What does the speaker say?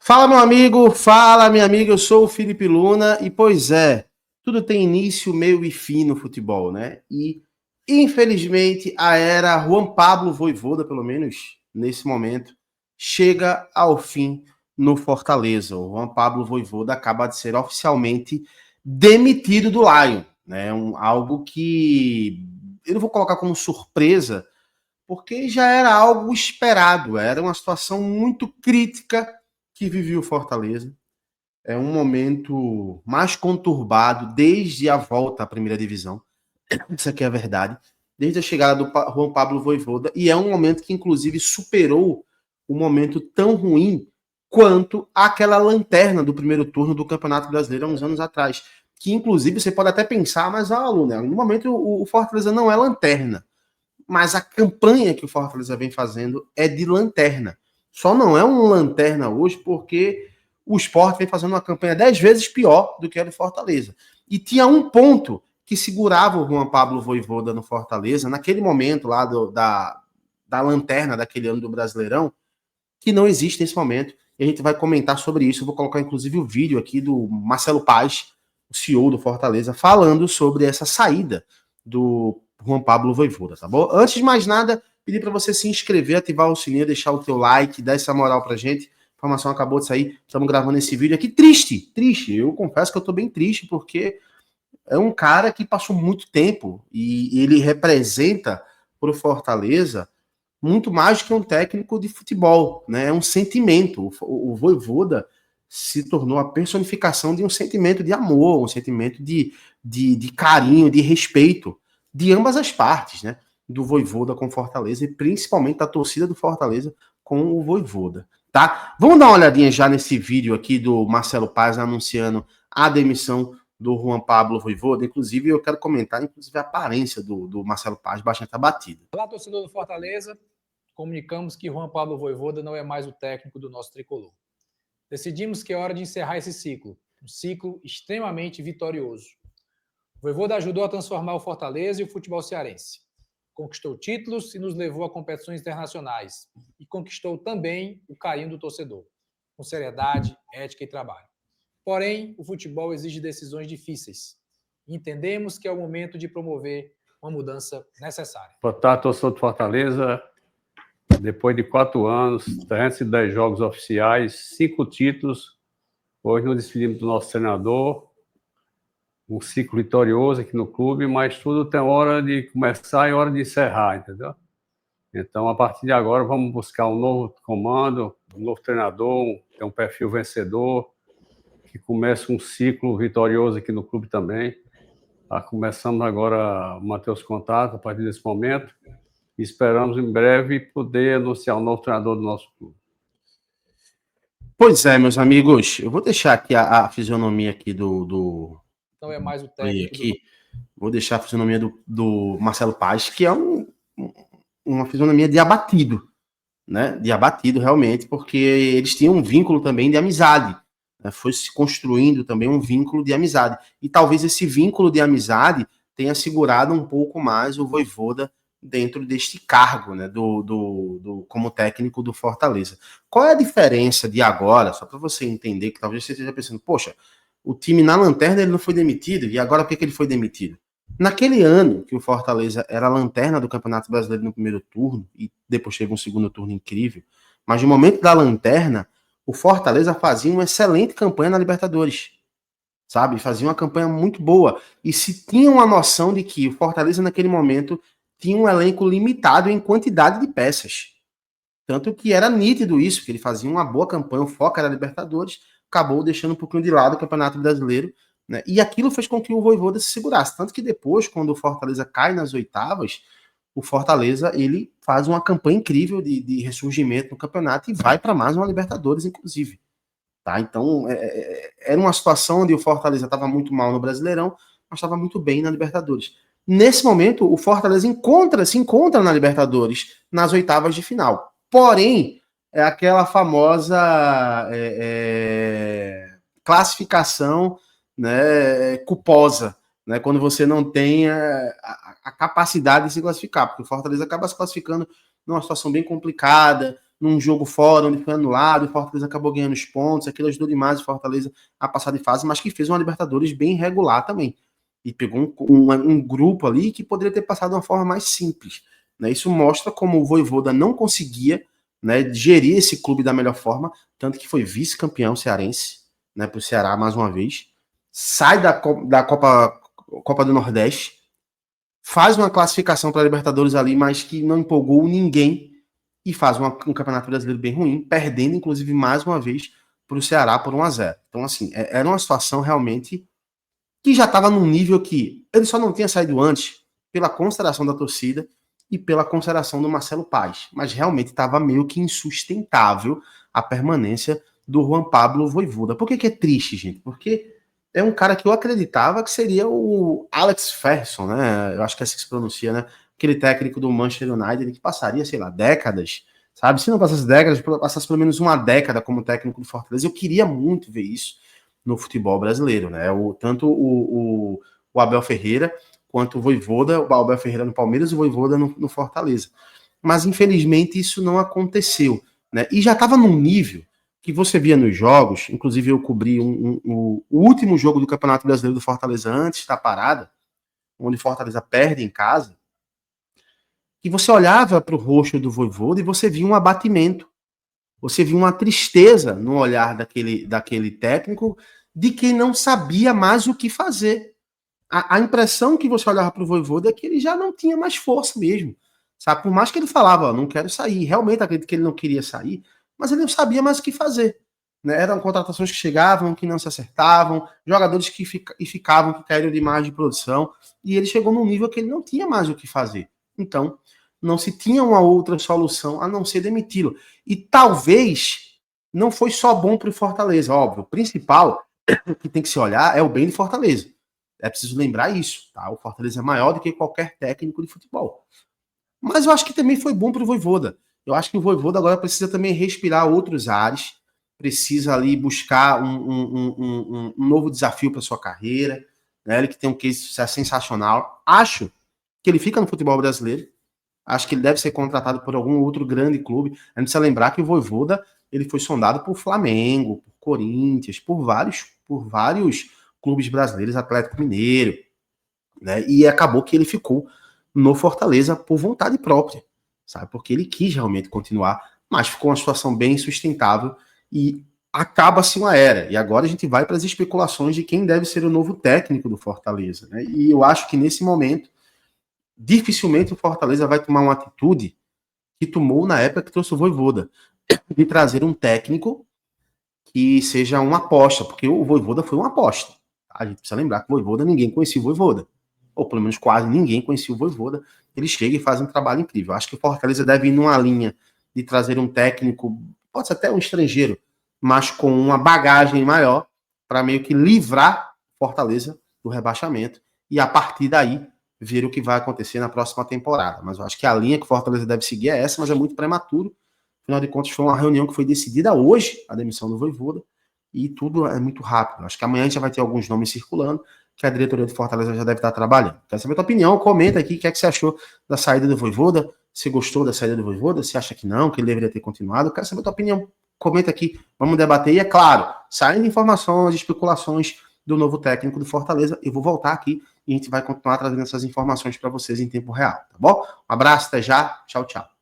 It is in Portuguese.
Fala, meu amigo, fala, minha amiga, eu sou o Felipe Luna e, pois é, tudo tem início, meio e fim no futebol, né? E, infelizmente, a era Juan Pablo Vojvoda, pelo menos nesse momento, chega ao fim no Fortaleza. O Juan Pablo Vojvoda acaba de ser oficialmente demitido do Lion, né? Algo que eu não vou colocar como surpresa, porque já era algo esperado, era uma situação muito crítica que vivia o Fortaleza. É um momento mais conturbado desde a volta à primeira divisão. Isso aqui é a verdade. Desde a chegada do Juan Pablo Vojvoda. E é um momento que, inclusive, superou um momento tão ruim quanto aquela lanterna do primeiro turno do Campeonato Brasileiro há uns anos atrás. Que, inclusive, você pode até pensar, mas, Luna, no momento o Fortaleza não é lanterna. Mas a campanha que o Fortaleza vem fazendo é de lanterna. Só não é um lanterna hoje porque o Sport vem fazendo uma campanha 10 vezes pior do que a do Fortaleza. E tinha um ponto que segurava o Juan Pablo Vojvoda no Fortaleza, naquele momento lá da lanterna daquele ano do Brasileirão, que não existe nesse momento. E a gente vai comentar sobre isso. Eu vou colocar, inclusive, o vídeo aqui do Marcelo Paz, o CEO do Fortaleza, falando sobre essa saída do Juan Pablo Vojvoda, tá bom? Antes de mais nada, pedir para você se inscrever, ativar o sininho, deixar o teu like, dar essa moral pra gente. A informação acabou de sair, estamos gravando esse vídeo aqui. Triste. Eu confesso que eu tô bem triste, porque é um cara que passou muito tempo e ele representa pro Fortaleza muito mais do que um técnico de futebol, né? É um sentimento. O Vojvoda se tornou a personificação de um sentimento de amor, um sentimento de carinho, de respeito de ambas as partes, né? Do Vojvoda com Fortaleza e principalmente da torcida do Fortaleza com o Vojvoda, tá? Vamos dar uma olhadinha já nesse vídeo aqui do Marcelo Paz anunciando a demissão do Juan Pablo Vojvoda. Inclusive, eu quero comentar a aparência do Marcelo Paz bastante abatida. Olá, torcedor do Fortaleza. Comunicamos que Juan Pablo Vojvoda não é mais o técnico do nosso tricolor. Decidimos que é hora de encerrar esse ciclo, um ciclo extremamente vitorioso. O Vojvoda ajudou a transformar o Fortaleza e o futebol cearense. Conquistou títulos e nos levou a competições internacionais. E conquistou também o carinho do torcedor, com seriedade, ética e trabalho. Porém, o futebol exige decisões difíceis. Entendemos que é o momento de promover uma mudança necessária. Boa tarde, torcedor do Fortaleza. Depois de 4 anos, 310 jogos oficiais, 5 títulos, hoje nos despedimos do nosso treinador, um ciclo vitorioso aqui no clube, mas tudo tem hora de começar e hora de encerrar, entendeu? Então, a partir de agora, vamos buscar um novo comando, um novo treinador, tem um perfil vencedor, que começa um ciclo vitorioso aqui no clube também. Começamos agora a manter os contatos a partir desse momento. E esperamos em breve poder anunciar o novo treinador do nosso clube. Pois é, meus amigos, eu vou deixar aqui a fisionomia aqui do não é mais o técnico aqui. Vou deixar a fisionomia do Marcelo Paz, que é uma fisionomia de abatido, né? De abatido realmente, porque eles tinham um vínculo também de amizade, né? Foi se construindo também um vínculo de amizade. E talvez esse vínculo de amizade tenha segurado um pouco mais o Vojvoda dentro deste cargo, né, como técnico do Fortaleza. Qual é a diferença de agora, só para você entender, que talvez você esteja pensando, poxa, o time na lanterna ele não foi demitido, e agora por que ele foi demitido? Naquele ano que o Fortaleza era a lanterna do Campeonato Brasileiro no primeiro turno, e depois teve um segundo turno incrível, mas no momento da lanterna, o Fortaleza fazia uma excelente campanha na Libertadores, sabe? Fazia uma campanha muito boa, e se tinha uma noção de que o Fortaleza naquele momento tinha um elenco limitado em quantidade de peças. Tanto que era nítido isso, que ele fazia uma boa campanha, o foco era Libertadores, acabou deixando um pouquinho de lado o Campeonato Brasileiro, né? E aquilo fez com que o Vojvoda se segurasse. Tanto que depois, quando o Fortaleza cai nas oitavas, o Fortaleza ele faz uma campanha incrível de ressurgimento no campeonato e vai para mais uma Libertadores, inclusive. Tá? Então, era uma situação onde o Fortaleza estava muito mal no Brasileirão, mas estava muito bem na Libertadores. Nesse momento, o Fortaleza se encontra na Libertadores, nas oitavas de final. Porém, é aquela famosa classificação, né, culposa, né, quando você não tem a capacidade de se classificar, porque o Fortaleza acaba se classificando numa situação bem complicada, num jogo fora, onde foi anulado, e o Fortaleza acabou ganhando os pontos, aquilo ajudou demais o Fortaleza a passar de fase, mas que fez uma Libertadores bem regular também. E pegou um grupo ali que poderia ter passado de uma forma mais simples. Né? Isso mostra como o Vojvoda não conseguia, né, gerir esse clube da melhor forma, tanto que foi vice-campeão cearense, né, para o Ceará mais uma vez, sai da Copa do Nordeste, faz uma classificação para a Libertadores ali, mas que não empolgou ninguém, e faz um Campeonato Brasileiro bem ruim, perdendo, inclusive, mais uma vez para o Ceará por 1-0. Então, assim, era uma situação realmente que já estava num nível que ele só não tinha saído antes pela consideração da torcida e pela consideração do Marcelo Paz, mas realmente estava meio que insustentável a permanência do Juan Pablo Vojvoda. Por que é triste, gente? Porque é um cara que eu acreditava que seria o Alex Ferguson, né? Eu acho que é assim que se pronuncia, né? Aquele técnico do Manchester United que passaria, sei lá, décadas, sabe? Se não passasse décadas, passasse pelo menos uma década como técnico do Fortaleza. Eu queria muito ver isso no futebol brasileiro, né? Tanto o Abel Ferreira quanto o Vojvoda, o Abel Ferreira no Palmeiras e o Vojvoda no Fortaleza. Mas, infelizmente, isso não aconteceu, né? E já estava num nível que você via nos jogos, inclusive eu cobri o último jogo do Campeonato Brasileiro do Fortaleza antes da parada, onde o Fortaleza perde em casa, que você olhava para o rosto do Vojvoda e você via um abatimento, você via uma tristeza no olhar daquele técnico de quem não sabia mais o que fazer. A impressão que você olhava para o Vojvoda é que ele já não tinha mais força mesmo, sabe? Por mais que ele falava, não quero sair, realmente acredito que ele não queria sair, mas ele não sabia mais o que fazer. Né? Eram contratações que chegavam, que não se acertavam, jogadores que ficavam, que caíram demais de produção, e ele chegou num nível que ele não tinha mais o que fazer. Então, não se tinha uma outra solução a não ser demiti-lo. E talvez não foi só bom para o Fortaleza, óbvio. O principal que tem que se olhar é o bem do Fortaleza. É preciso lembrar isso, tá? O Fortaleza é maior do que qualquer técnico de futebol. Mas eu acho que também foi bom para o Vojvoda. Eu acho que o Vojvoda agora precisa também respirar outros ares, precisa ali buscar um novo desafio para sua carreira, né? Ele que tem um case sensacional. Acho que ele fica no futebol brasileiro. Acho que ele deve ser contratado por algum outro grande clube. A gente precisa lembrar que o Vojvoda ele foi sondado por Flamengo, por Corinthians, por vários clubes brasileiros, Atlético Mineiro, né? E acabou que ele ficou no Fortaleza por vontade própria, sabe? Porque ele quis realmente continuar, mas ficou uma situação bem insustentável e acaba-se uma era. E agora a gente vai para as especulações de quem deve ser o novo técnico do Fortaleza, né? E eu acho que nesse momento dificilmente o Fortaleza vai tomar uma atitude que tomou na época que trouxe o Vojvoda, de trazer um técnico que seja uma aposta, porque o Vojvoda foi uma aposta. A gente precisa lembrar que o Vojvoda, ninguém conhecia o Vojvoda, ou pelo menos quase ninguém conhecia o Vojvoda. Ele chega e faz um trabalho incrível. Acho que o Fortaleza deve ir numa linha de trazer um técnico, pode ser até um estrangeiro, mas com uma bagagem maior, para meio que livrar Fortaleza do rebaixamento, e a partir daí ver o que vai acontecer na próxima temporada. Mas eu acho que a linha que o Fortaleza deve seguir é essa, mas é muito prematuro. Afinal de contas, foi uma reunião que foi decidida hoje, a demissão do Vojvoda, e tudo é muito rápido. Acho que amanhã a gente já vai ter alguns nomes circulando, que a diretoria do Fortaleza já deve estar trabalhando. Quero saber a tua opinião, comenta aqui o que é que você achou da saída do Vojvoda, se gostou da saída do Vojvoda, se acha que não, que ele deveria ter continuado. Quero saber a tua opinião, comenta aqui, vamos debater. E é claro, saindo informações, especulações do novo técnico do Fortaleza, eu vou voltar aqui e a gente vai continuar trazendo essas informações para vocês em tempo real, tá bom? Um abraço, até já, tchau, tchau.